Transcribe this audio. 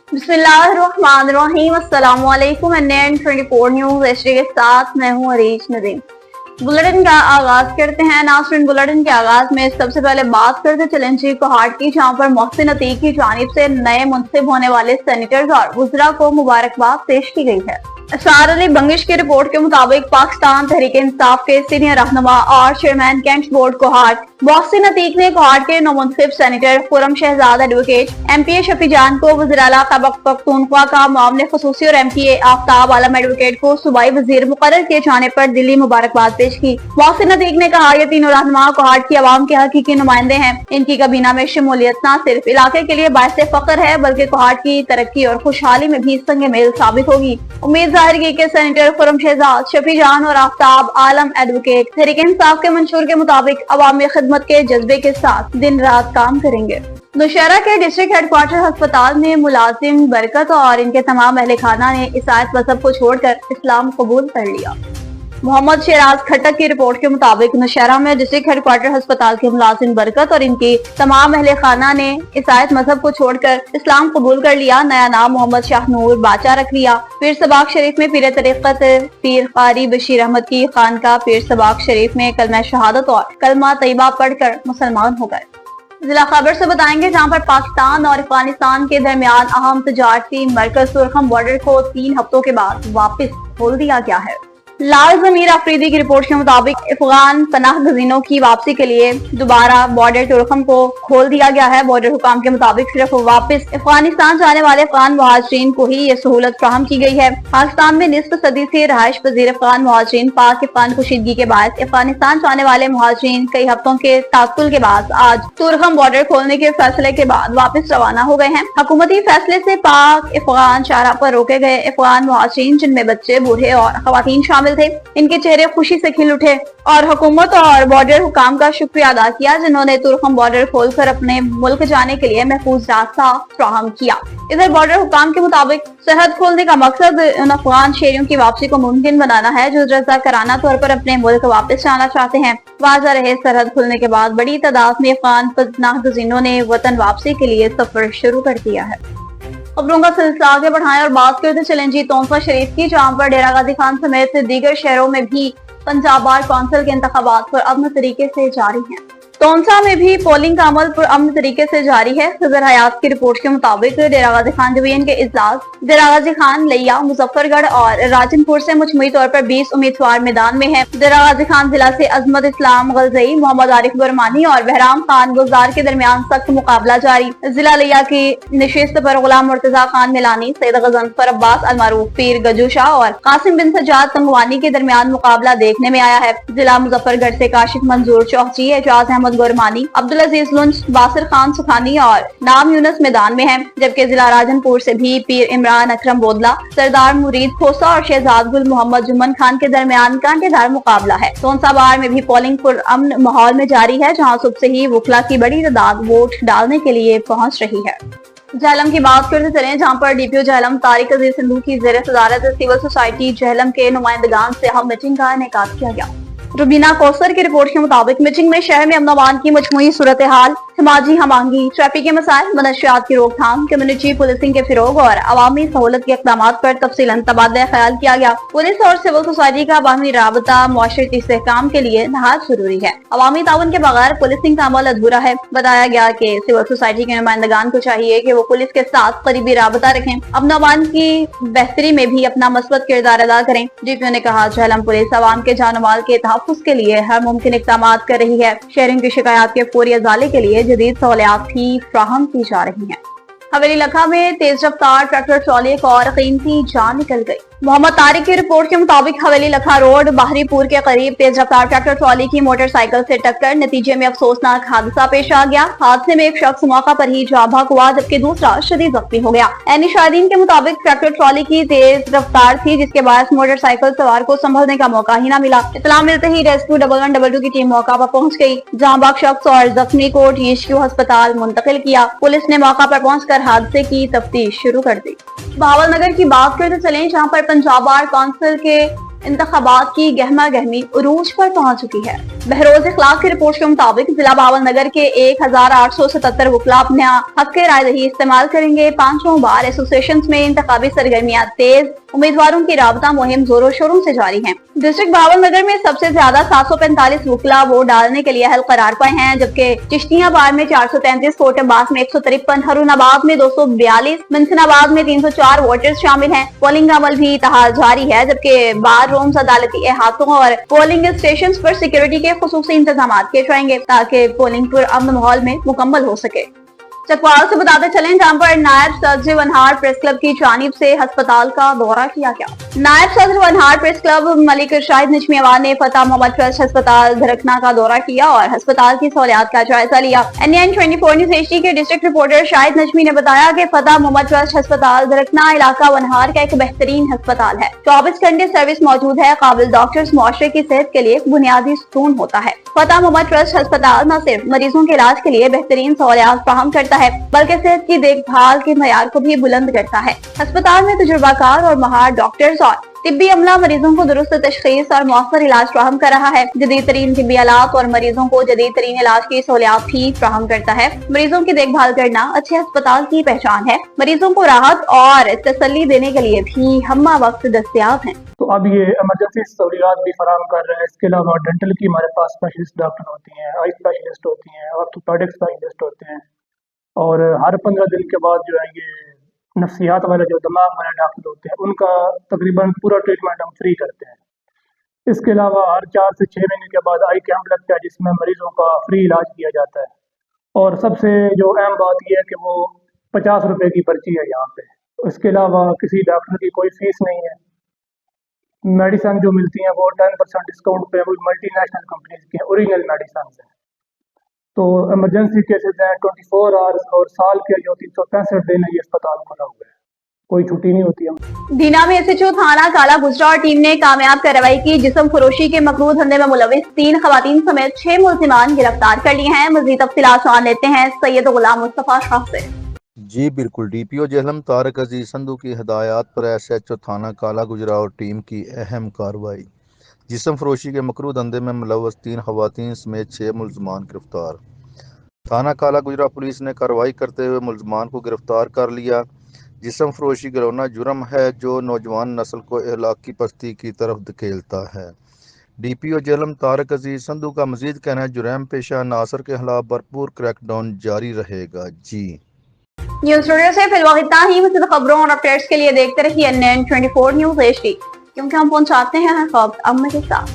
बिस्मिल्लाहिर्रहमानिर्रहीम। अस्सलामु अलैकुम। NN24 न्यूज़ एचडी के साथ मैं हूँ अरीज नदीम। बुलेटिन का आगाज करते हैं। नाज़रीन, बुलेटिन के आगाज में सबसे पहले बात करते चलें जी कोहाट की, जहाँ पर मोहसिन अतीक की जानिब से नए मुंतखब होने वाले सेनेटर्स और वज़रा को मुबारकबाद पेश की गई है। असार अली बंगिश की रिपोर्ट के मुताबिक पाकिस्तान तहरीक इंसाफ के सीनियर रहनुमा और chairman cantt board Kohat Mohsin Atiq ने कोहाट के नौमुंतखब senator Khurram Shahzad advocate MPA Shafi Jan को वज़ीर-ए-आला खैबर पख्तूनख्वा का मामले खुसूसी और MPA आफ्ताब आलम एडवोकेट को सूबाई वजीर मुकर्रर किए जाने पर दिली मुबारकबाद पेश की। मोहसिन अतीक ने कहा, ये तीनों रहनुमा कोहाट की आवाम के हकीकी नुमाइंदे हैं। इनकी काबीना में शमूलियत न सिर्फ इलाके के लिए बाइस फख्र है बल्कि कोहाट की तरक्की और खुशहाली में भी संग मेल साबित होगी। उम्मीद जाहिर की कि सेनेटर खुर्रम शहजाद, शफी जान और आफ्ताब आलम एडवोकेट तहरीक इंसाफ के मंशूर के मुताबिक अवामी खिदमत के जज्बे के साथ दिन रात काम करेंगे। नौशहरा के डिस्ट्रिक्ट हेडक्वार्टर अस्पताल में मुलाजिम बरकत और इनके तमाम अहले खाना ने ईसाईयत मजहब को छोड़कर इस्लाम कबूल कर लिया। मोहम्मद शिराज खट्टक की रिपोर्ट के मुताबिक नौशहरा में डिस्ट्रिक्ट हेडक्वार्टर अस्पताल के मुलाजिम बरकत और इनकी तमाम अहले खाना ने ईसाईयत मजहब को छोड़कर इस्लाम कबूल कर लिया। नया नाम मोहम्मद शाहनूर बाचा रख लिया। पीर सबाक शरीफ में पीर तरीक़त पीर कारी बशीर अहमद की खानका पीर सबाक शरीफ में कलमा शहादत और कलमा तैयबा पढ़कर मुसलमान हो गए। जिला खबर से बताएंगे, जहां पर पाकिस्तान और अफगानिस्तान के दरमियान अहम तजारती मरकज तुरखम बॉर्डर को 3 हफ्तों के बाद वापस खोल दिया गया है। लाल जमीर अफरीदी की रिपोर्ट के मुताबिक अफगान पनाह गजीनों की वापसी के लिए दोबारा बॉर्डर तुरखम को खोल दिया गया है। बॉर्डर हुकाम के मुताबिक सिर्फ वापस अफगानिस्तान जाने वाले अफगान मुहाजिरीन को ही ये सहूलत फ्राहम की गई है। पाकिस्तान में निस्फ सदी से रहायश पजीर अफगान मुहाजिरीन पाक अफगान कशीदगी के बाद अफगानिस्तान जाने वाले मुहाजिरीन कई हफ्तों के ताकुल के बाद आज तुरखम बॉर्डर खोलने के फैसले के बाद वापस रवाना हो गए हैं। हुकूमती फैसले से पाक अफगान शाहराह पर रोके गए अफगान मुहाजिरीन, जिनमें बच्चे, बूढ़े और खवातीन शामिल थे, इनके चेहरे खुशी से खिल उठे और हुकूमत और बॉर्डर हुकाम का शुक्रिया अदा किया, जिन्होंने तुरखम बॉर्डर खोलकर अपने मुल्क जाने के लिए महफूज रास्ता फ्राहम किया। इधर बॉर्डर हुकाम के मुताबिक सरहद खोलने का मकसद उन अफगान शहरियों की वापसी को मुमकिन बनाना है जो रज़ाकाराना तौर पर अपने मुल्क वापस जाना चाहते हैं। वाज़ा रहे, सरहद खुलने के बाद बड़ी तादाद में अफगान पनाह गज़ीनों ने वतन वापसी के लिए सफर शुरू कर दिया है। खबरों का सिलसिला आगे बढ़ाएं और बात करते चलें जी तौसा शरीफ की, जहाँ पर डेरा गाजी खान समेत दीगर शहरों में भी पंजाब बार कौंसिल के इंतखाबात पर अमन तरीके से जारी हैं। तौसा में भी पोलिंग का अमल पर अमन तरीके से जारी है। खजर हयात की रिपोर्ट के मुताबिक डेरा गाजी खान डिवीजन के इजलास डेरा गाजी खान, लिया, मुजफ्फरगढ़ और राजनपुर से मजमूई तौर पर 20 उम्मीदवार मैदान में हैं। डेरा गाजी खान जिला से अजमत इस्लाम गलजई, मोहम्मद आरिफ गुरमानी और बहराम खान गुलजार के दरमियान सख्त मुकाबला जारी। जिला लिया की नशिस्त पर गुलाम मुर्तजा खान मिलानी, सैयद गजनफर अब्बास अलमारूफ पीर गजूशा और कासिम बिन सज्जाद तंगवानी के दरमियान मुकाबला देखने में आया है। जिला मुजफ्फरगढ़ से काशिफ मंजूर चौधरी, एजाज अहमद गुरमानी, अब्दुल अजीज लुंज, बासिर खान सुखानी और नाम यूनस मैदान में हैं। जबकि जिला राजनपुर से भी पीर इमरान अकरम बोदला, सरदार मुरीद खोसा और शहजाद गुल मोहम्मद जुम्मन खान के दरमियान कांटेदार मुकाबला है। तौसा बार में भी पोलिंग पर अमन माहौल में जारी है, जहां सुबह से ही वुकला की बड़ी तादाद वोट डालने के लिए पहुंच रही है। झेलम की बात करते चलें, जहां पर DPO झेलम तारिक अजीज सिंधु की ज़ेर सदारत सिविल सोसाइटी झेलम के नुमाइंदगान से अहम मीटिंग का इनेकाद किया गया। रुबीना कौसर की रिपोर्ट के मुताबिक मीटिंग में शहर में अमन अमान की मजमूई सूरत हाल, समाजी हमांगी, ट्रैफिक के मसाइल, मनशियात की रोकथाम, कम्युनिटी पुलिसिंग के फिरोग और अवामी सहूलत के इक़दाम पर तफसीलन तबादला ख्याल किया गया। पुलिस और सिविल सोसाइटी का अवामी राबता मुआशरती इस्तेहकाम के लिए नहायत जरूरी है। अवामी ताउन के बगैर पुलिसिंग का अमल अधूरा है। बताया गया कि सिविल सोसाइटी के नुमाइंदगान को चाहिए कि वो पुलिस के साथ करीबी राबता रखें, अमन अमान की बेहतरी में भी अपना मस्बत किरदार अदा करें। DPO ने कहा, झेलम पुलिस अवाम के जान माल के तहफ़्फ़ुज़ के लिए हर मुमकिन इक़दाम कर रही है। शहरियों की शिकायत के फौरी अज़ाले के लिए जदीद सहूलियात भी फ्राहम की जा रही हैं। हवेली लखा में तेज रफ्तार ट्रैक्टर ट्रॉली एक और कीमती जान निकल गई। मोहम्मद तारिक की रिपोर्ट के मुताबिक हवेली लखा रोड बाहरीपुर के करीब तेज रफ्तार ट्रैक्टर ट्रॉली की मोटरसाइकिल से टक्कर, नतीजे में अफसोसनाक हादसा पेश आ गया। हादसे में एक शख्स मौका पर ही जाँ बहक हुआ, जबकि दूसरा शदीद जख्मी हो गया। एनी शाहिदीन के मुताबिक ट्रैक्टर ट्रॉली की तेज रफ्तार थी, जिसके बाद मोटरसाइकिल सवार को संभलने का मौका ही न मिला। इत्तला मिलते ही रेस्क्यू 1112 की टीम मौका पर पहुंच गई। जाँ बहक शख्स और जख्मी को THQ अस्पताल मुंतकिल किया। पुलिस ने मौका पर पहुंचकर हादसे की तफ्तीश शुरू कर दी। बहावलनगर की बात करते चलें, जहां पर पंजाब बार कौंसिल के इंतखाबात की गहमा गहमी उरूज पर पहुंच चुकी है। बहरोज इखलाक की रिपोर्ट के मुताबिक जिला बावल नगर के 1877 वकला अपने हक के राय दही इस्तेमाल करेंगे। पांचों बार एसोसिएशन में इंतखाबी सरगर्मियां तेज, उम्मीदवारों की राबता मुहिम जोरों शोरों से जारी है। डिस्ट्रिक्ट बावल नगर में सबसे ज्यादा 745 वकला वोट डालने के लिए अहल करार पाए हैं, जबकि चिश्तियाबाद में 433, कोटबाग में 153, हरुनाबाद में 242, मंसनाबाद में 304 वोटर्स शामिल हैं। पोलिंग अमल भी तहार जारी है, जबकि बार रूम्स, अदालती अहातों और पोलिंग स्टेशन पर सिक्योरिटी के खुसूसी इंतजाम किए जाएंगे ताकि पोलिंग पर अमन माहौल में मुकम्मल हो सके। चकवाल से बताते चलें, जहां पर नायब सदर वनहार प्रेस क्लब की जानिब से अस्पताल का दौरा किया गया। नायब सदर वनहार प्रेस क्लब मलिक शाहिद नजमी अवान ने फतेह मोहम्मद ट्रस्ट अस्पताल धरकना का दौरा किया और अस्पताल की सहूलियात का जायजा लिया। NN 24 न्यूज HD के डिस्ट्रिक्ट रिपोर्टर शाहिद नजमी ने बताया कि फतेह मोहम्मद ट्रस्ट अस्पताल धरकना इलाका वनहार का एक बेहतरीन अस्पताल है। 24 घंटे सर्विस मौजूद है। काबिल डॉक्टर्स मुआशरे की सेहत के लिए एक बुनियादी सुकून होता है। फतेह मोहम्मद ट्रस्ट अस्पताल न सिर्फ मरीजों के इलाज के लिए बेहतरीन सहूलियात फराहम करता है, बल्कि सेहत की देखभाल के मयार को भी बुलंद करता है। अस्पताल में तजुर्बाकार और महार डॉक्टर्स और तिब्बी अमला मरीजों को दुरुस्त तशखीस और मौसर इलाज फराहम कर रहा है। जदीद तरीन तिब्बी आलात और मरीजों को जदीद तरीन इलाज की सहूलियात भी फराहम करता है। मरीजों की देखभाल करना अच्छे अस्पताल की पहचान है। मरीजों को राहत और तसल्ली देने के लिए भी हम्मा वक्त दस्तयाब है। तो अब ये इमरजेंसी सहूलियात भी फराहम कर रहे हैं। इसके अलावा डेंटल की हमारे पास स्पेशलिस्ट डॉक्टर होती हैं, आई स्पेशलिस्ट होती हैं, ऑर्थोपेडिक स्पेशलिस्ट होते हैं, और हर 15 दिन के बाद जो है ये नफ्सियात वाले जो दिमाग वाले डॉक्टर होते हैं उनका तकरीबन पूरा ट्रीटमेंट हम फ्री करते हैं। इसके अलावा हर 4 से 6 महीने के बाद आई कैंप लगता है जिसमें मरीजों का फ्री इलाज किया जाता है। और सबसे जो अहम बात यह है कि वो 50 रुपए की पर्ची है यहाँ पे। इसके अलावा किसी डॉक्टर की कोई फीस नहीं है। मेडिसिन जो मिलती हैं वो 10% डिस्काउंट पे मल्टी नेशनल कंपनीज की ओरिजिनल मेडिसिन है। तो इमरजेंसी केसेस हैं 24 आवर्स और साल के जो 365 दिन ये अस्पताल खुला हुआ है, कोई छुट्टी नहीं होती है। दीना में SHO थाना काला गुजरा और टीम ने कामयाब कार्रवाई की। जिस्म फरोशी के मकरूह धंधे में मुलविस 3 खवातीन समेत 6 मुलजिमान गिरफ्तार कर लिए हैं। मजीद तफसीलात जान लेते हैं सैयद गुलाम मुस्तफा शाह से। जी बिल्कुल, DPO जेहलम तारक अजीज संधू की हिदायत पर SHO थाना काला गुजरा और टीम की अहम कार्रवाई। जिस्म फरोशी के मकरूह धंधे में मुलव्वस 3 खवातीन समेत 6 मुलजमान गिरफ्तार। थाना काला गुजरा पुलिस ने कार्रवाई करते हुए मुलजमान को गिरफ्तार कर लिया। जिस्म फरोशी घिनौना जुर्म है जो नौजवान नस्ल को इहलाकी पस्ती की तरफ धकेलता है। DPO जेहलम तारक अजीज संधू का मजीद कहना है जुर्म पेशा नासर के खिलाफ भरपूर क्रैकडाउन जारी रहेगा। जी न्यूज स्टूडियो से फिलहाल इतना ही। मज़ीद खबरों और अपडेट्स के लिए देखते रहिए NN 24 न्यूज HD, क्योंकि हम पहुंचाते हैं खबर अम्न के साथ।